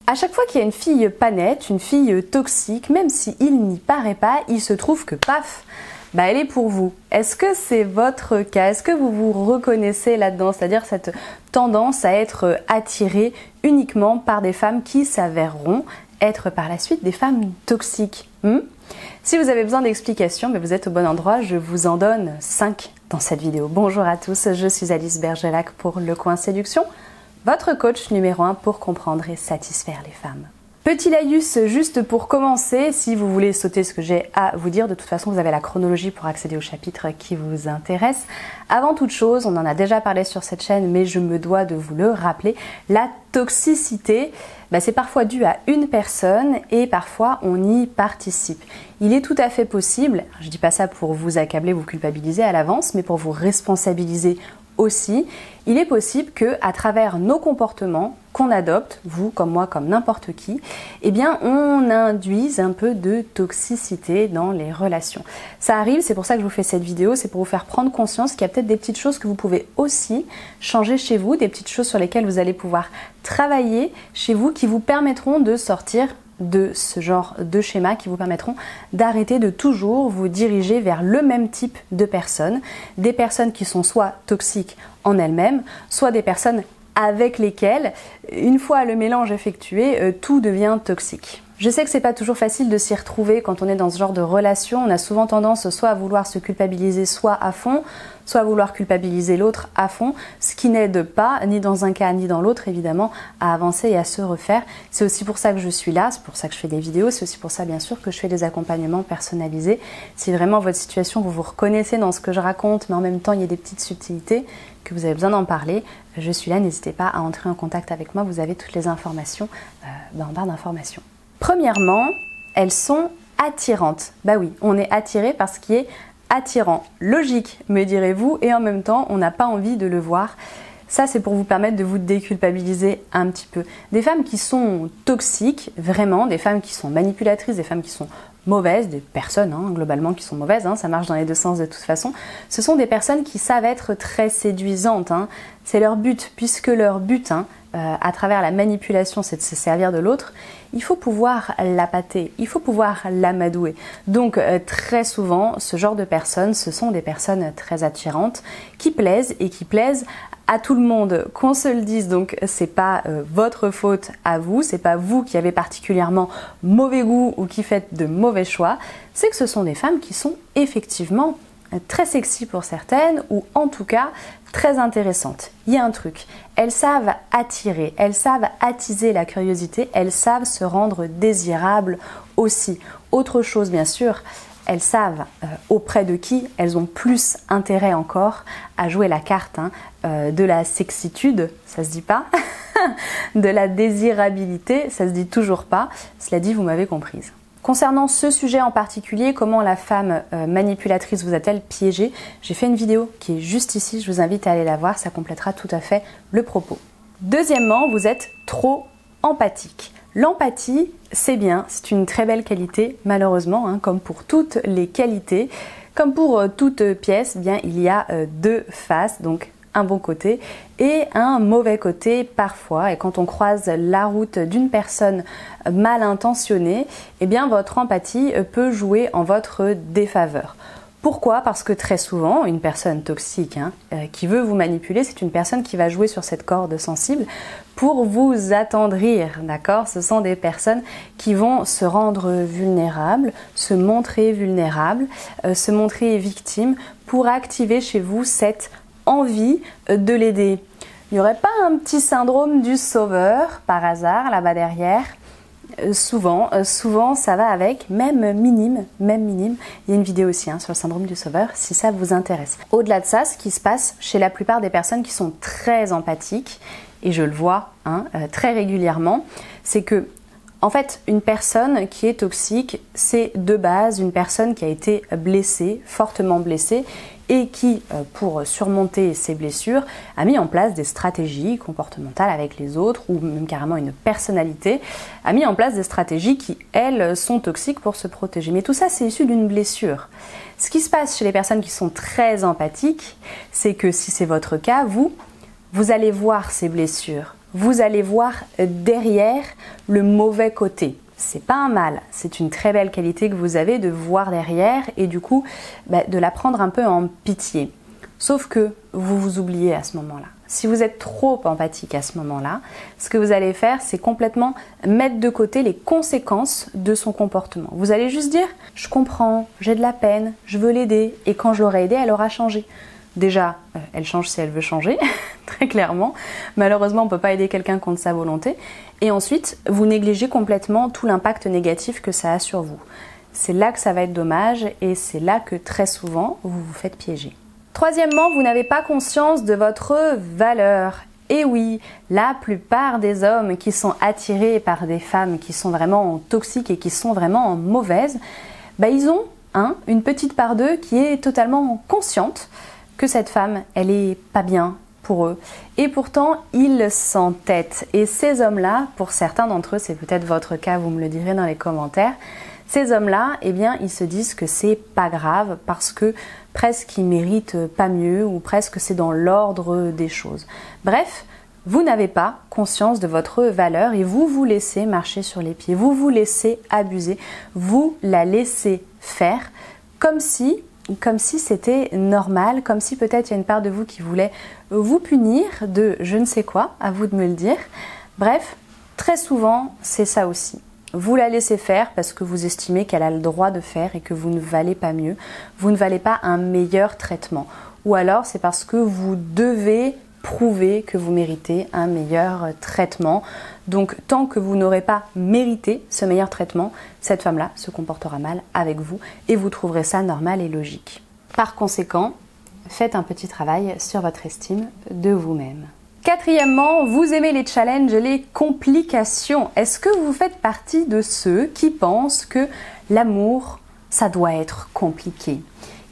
À chaque fois qu'il y a une fille pas nette, une fille toxique, même s'il n'y paraît pas, il se trouve que paf, elle est pour vous. Est-ce que c'est votre cas? Est-ce que vous vous reconnaissez là-dedans? C'est-à-dire cette tendance à être attiré uniquement par des femmes qui s'avèreront être par la suite des femmes toxiques. Si vous avez besoin d'explications, vous êtes au bon endroit, je vous en donne 5 dans cette vidéo. Bonjour à tous, je suis Alice Bergelac pour Le Coin Séduction, votre coach numéro 1 pour comprendre et satisfaire les femmes. Petit laïus juste pour commencer, si vous voulez sauter ce que j'ai à vous dire, de toute façon vous avez la chronologie pour accéder au chapitre qui vous intéresse. Avant toute chose, on en a déjà parlé sur cette chaîne, mais je me dois de vous le rappeler, la toxicité, c'est parfois dû à une personne et parfois on y participe. Il est tout à fait possible, je ne dis pas ça pour vous accabler, vous culpabiliser à l'avance, mais pour vous responsabiliser aussi, il est possible que à travers nos comportements qu'on adopte, vous comme moi, comme n'importe qui, on induise un peu de toxicité dans les relations. Ça arrive, c'est pour ça que je vous fais cette vidéo, c'est pour vous faire prendre conscience qu'il y a peut-être des petites choses que vous pouvez aussi changer chez vous, des petites choses sur lesquelles vous allez pouvoir travailler chez vous qui vous permettront de sortir de ce genre de schéma, qui vous permettront d'arrêter de toujours vous diriger vers le même type de personnes, des personnes qui sont soit toxiques en elles-mêmes, soit des personnes avec lesquelles, une fois le mélange effectué, tout devient toxique. Je sais que c'est pas toujours facile de s'y retrouver quand on est dans ce genre de relation. On a souvent tendance soit à vouloir se culpabiliser soit à fond, soit à vouloir culpabiliser l'autre à fond, ce qui n'aide pas, ni dans un cas ni dans l'autre évidemment, à avancer et à se refaire. C'est aussi pour ça que je suis là, c'est pour ça que je fais des vidéos, c'est aussi pour ça bien sûr que je fais des accompagnements personnalisés. Si vraiment votre situation, vous vous reconnaissez dans ce que je raconte, mais en même temps il y a des petites subtilités, que vous avez besoin d'en parler, je suis là, n'hésitez pas à entrer en contact avec moi, vous avez toutes les informations en barre d'informations. Premièrement, elles sont attirantes. Oui, on est attiré par ce qui est attirant. Logique, me direz-vous, et en même temps, on n'a pas envie de le voir. Ça, c'est pour vous permettre de vous déculpabiliser un petit peu. Des femmes qui sont toxiques, vraiment, des femmes qui sont manipulatrices, des femmes qui sont mauvaises, des personnes globalement qui sont mauvaises, ça marche dans les deux sens de toute façon, ce sont des personnes qui savent être très séduisantes. C'est leur but, puisque leur but, à travers la manipulation, c'est de se servir de l'autre, il faut pouvoir l'appâter, il faut pouvoir l'amadouer. Donc très souvent, ce genre de personnes, ce sont des personnes très attirantes, qui plaisent et qui plaisent à tout le monde, qu'on se le dise. Donc c'est pas votre faute à vous, c'est pas vous qui avez particulièrement mauvais goût ou qui faites de mauvais choix, c'est que ce sont des femmes qui sont effectivement très sexy pour certaines, ou en tout cas très intéressantes. Il y a un truc, elles savent attirer, elles savent attiser la curiosité, elles savent se rendre désirables aussi. Autre chose bien sûr, elles savent auprès de qui elles ont plus intérêt encore à jouer la carte de la sexitude, ça se dit pas, de la désirabilité, ça se dit toujours pas, cela dit vous m'avez comprise. Concernant ce sujet en particulier, comment la femme manipulatrice vous a-t-elle piégé? J'ai fait une vidéo qui est juste ici, je vous invite à aller la voir, ça complétera tout à fait le propos. Deuxièmement, vous êtes trop empathique. L'empathie, c'est bien, c'est une très belle qualité, malheureusement, comme pour toutes les qualités, comme pour toute pièce, il y a deux faces, donc un bon côté et un mauvais côté parfois. Et quand on croise la route d'une personne mal intentionnée, votre empathie peut jouer en votre défaveur. Pourquoi? Parce que très souvent, une personne toxique qui veut vous manipuler, c'est une personne qui va jouer sur cette corde sensible pour vous attendrir, d'accord? Ce sont des personnes qui vont se rendre vulnérables, se montrer vulnérables, se montrer victimes pour activer chez vous cette envie de l'aider. Il n'y aurait pas un petit syndrome du sauveur par hasard là-bas derrière? Souvent ça va avec, même minime. Il y a une vidéo aussi sur le syndrome du sauveur si ça vous intéresse. Au-delà de ça, ce qui se passe chez la plupart des personnes qui sont très empathiques, et je le vois très régulièrement, c'est que en fait, une personne qui est toxique, c'est de base une personne qui a été blessée, fortement blessée, et qui, pour surmonter ces blessures, a mis en place des stratégies comportementales avec les autres, ou même carrément une personnalité, a mis en place des stratégies qui, elles, sont toxiques pour se protéger. Mais tout ça, c'est issu d'une blessure. Ce qui se passe chez les personnes qui sont très empathiques, c'est que si c'est votre cas, vous allez voir ces blessures. vous allez voir derrière le mauvais côté. C'est pas un mal, c'est une très belle qualité que vous avez de voir derrière et du coup de la prendre un peu en pitié. Sauf que vous vous oubliez à ce moment-là. Si vous êtes trop empathique à ce moment-là, ce que vous allez faire, c'est complètement mettre de côté les conséquences de son comportement. Vous allez juste dire « je comprends, j'ai de la peine, je veux l'aider et quand je l'aurai aidée, elle aura changé ». Déjà, elle change si elle veut changer, très clairement. Malheureusement, on ne peut pas aider quelqu'un contre sa volonté. Et ensuite, vous négligez complètement tout l'impact négatif que ça a sur vous. C'est là que ça va être dommage et c'est là que très souvent, vous vous faites piéger. Troisièmement, vous n'avez pas conscience de votre valeur. Et oui, la plupart des hommes qui sont attirés par des femmes qui sont vraiment toxiques et qui sont vraiment mauvaises, ils ont une petite part d'eux qui est totalement consciente que cette femme, elle est pas bien pour eux. Et pourtant, ils s'entêtent. Et ces hommes-là, pour certains d'entre eux, c'est peut-être votre cas, vous me le direz dans les commentaires, ces hommes-là, eh bien, ils se disent que c'est pas grave parce que presque ils méritent pas mieux ou presque c'est dans l'ordre des choses. Bref, vous n'avez pas conscience de votre valeur et vous vous laissez marcher sur les pieds, vous vous laissez abuser, vous la laissez faire comme si c'était normal, comme si peut-être il y a une part de vous qui voulait vous punir de je ne sais quoi, à vous de me le dire. Bref, très souvent, c'est ça aussi. Vous la laissez faire parce que vous estimez qu'elle a le droit de faire et que vous ne valez pas mieux, vous ne valez pas un meilleur traitement. Ou alors c'est parce que vous devez prouver que vous méritez un meilleur traitement. Donc tant que vous n'aurez pas mérité ce meilleur traitement, cette femme-là se comportera mal avec vous et vous trouverez ça normal et logique. Par conséquent, faites un petit travail sur votre estime de vous-même. Quatrièmement, vous aimez les challenges et les complications. Est-ce que vous faites partie de ceux qui pensent que l'amour, ça doit être compliqué?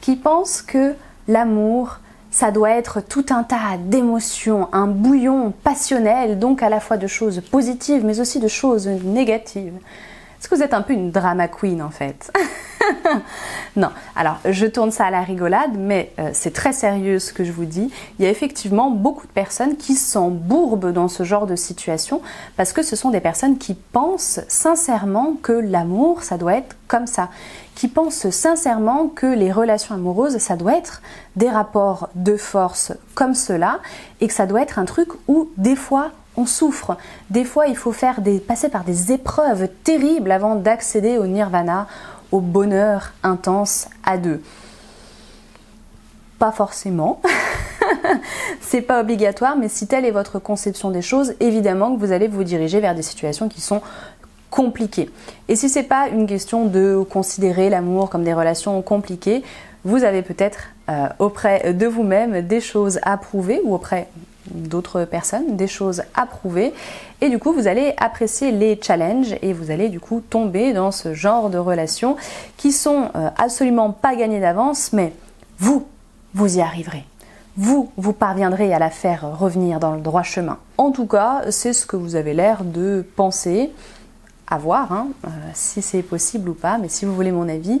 Qui pensent que l'amour, ça doit être tout un tas d'émotions, un bouillon passionnel, donc à la fois de choses positives, mais aussi de choses négatives. Est-ce que vous êtes un peu une drama queen en fait? Non, alors je tourne ça à la rigolade, mais c'est très sérieux ce que je vous dis. Il y a effectivement beaucoup de personnes qui s'embourbent dans ce genre de situation parce que ce sont des personnes qui pensent sincèrement que l'amour, ça doit être comme ça. Qui pensent sincèrement que les relations amoureuses, ça doit être des rapports de force comme cela et que ça doit être un truc où des fois on souffre. Des fois il faut passer par des épreuves terribles avant d'accéder au nirvana, au bonheur intense à deux. Pas forcément, c'est pas obligatoire, mais si telle est votre conception des choses, évidemment que vous allez vous diriger vers des situations qui sont compliquées. Et si c'est pas une question de considérer l'amour comme des relations compliquées, vous avez peut-être auprès de vous-même des choses à prouver ou auprès d'autres personnes, des choses à prouver et du coup vous allez apprécier les challenges et vous allez du coup tomber dans ce genre de relations qui sont absolument pas gagnées d'avance, mais vous y arriverez. Vous parviendrez à la faire revenir dans le droit chemin. En tout cas, c'est ce que vous avez l'air de penser, à voir si c'est possible ou pas, mais si vous voulez mon avis,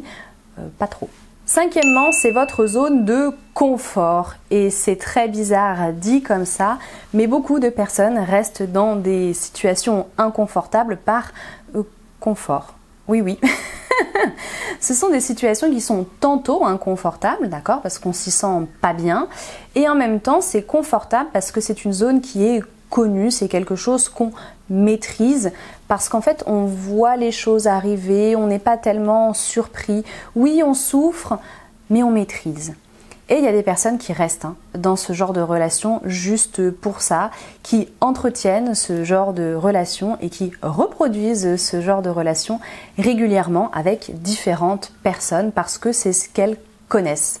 pas trop. Cinquièmement, c'est votre zone de confort et c'est très bizarre dit comme ça, mais beaucoup de personnes restent dans des situations inconfortables par confort. Oui. Ce sont des situations qui sont tantôt inconfortables, d'accord, parce qu'on s'y sent pas bien, et en même temps c'est confortable parce que c'est une zone qui est connue, c'est quelque chose qu'on maîtrise parce qu'en fait on voit les choses arriver, on n'est pas tellement surpris. Oui, on souffre, mais on maîtrise. Et il y a des personnes qui restent dans ce genre de relation juste pour ça, qui entretiennent ce genre de relation et qui reproduisent ce genre de relation régulièrement avec différentes personnes parce que c'est ce qu'elles connaissent.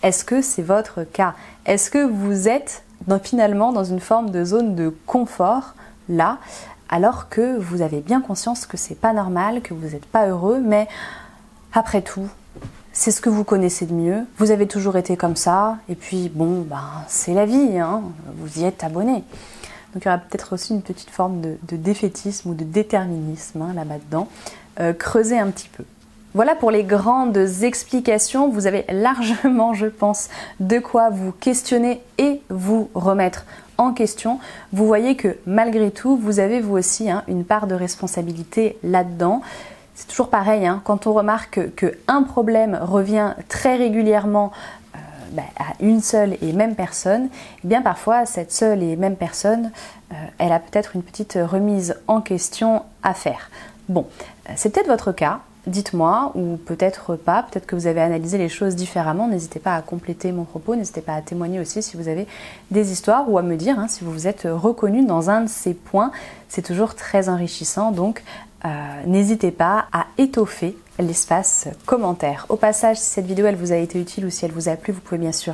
Est-ce que c'est votre cas? Est-ce que vous êtes finalement dans une forme de zone de confort là, alors que vous avez bien conscience que c'est pas normal, que vous n'êtes pas heureux, mais après tout, c'est ce que vous connaissez de mieux, vous avez toujours été comme ça, et puis bon, c'est la vie, vous y êtes abonné. Donc il y aura peut-être aussi une petite forme de défaitisme ou de déterminisme là-dedans. Creusez un petit peu. Voilà pour les grandes explications. Vous avez largement, je pense, de quoi vous questionner et vous remettre en question, vous voyez que malgré tout, vous avez vous aussi une part de responsabilité là-dedans. C'est toujours pareil, quand on remarque qu'un problème revient très régulièrement à une seule et même personne, eh bien parfois cette seule et même personne, elle a peut-être une petite remise en question à faire. Bon, c'est peut-être votre cas, dites-moi, ou peut-être pas, peut-être que vous avez analysé les choses différemment, n'hésitez pas à compléter mon propos, n'hésitez pas à témoigner aussi si vous avez des histoires ou à me dire si vous vous êtes reconnu dans un de ces points, c'est toujours très enrichissant, donc n'hésitez pas à étoffer l'espace commentaire. Au passage, si cette vidéo elle vous a été utile ou si elle vous a plu, vous pouvez bien sûr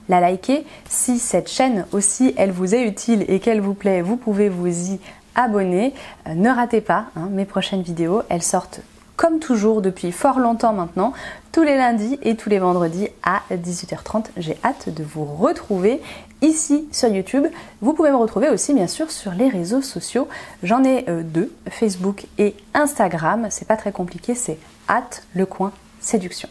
la liker. Si cette chaîne aussi elle vous est utile et qu'elle vous plaît, vous pouvez vous y abonner. Ne ratez pas mes prochaines vidéos, elles sortent comme toujours depuis fort longtemps maintenant, tous les lundis et tous les vendredis à 18h30. J'ai hâte de vous retrouver ici sur YouTube. Vous pouvez me retrouver aussi bien sûr sur les réseaux sociaux. J'en ai deux, Facebook et Instagram. C'est pas très compliqué, c'est @lecoinséduction.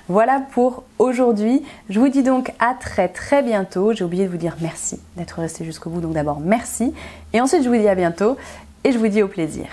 Voilà pour aujourd'hui. Je vous dis donc à très bientôt. J'ai oublié de vous dire merci d'être resté jusqu'au bout, donc d'abord merci. Et ensuite je vous dis à bientôt et je vous dis au plaisir.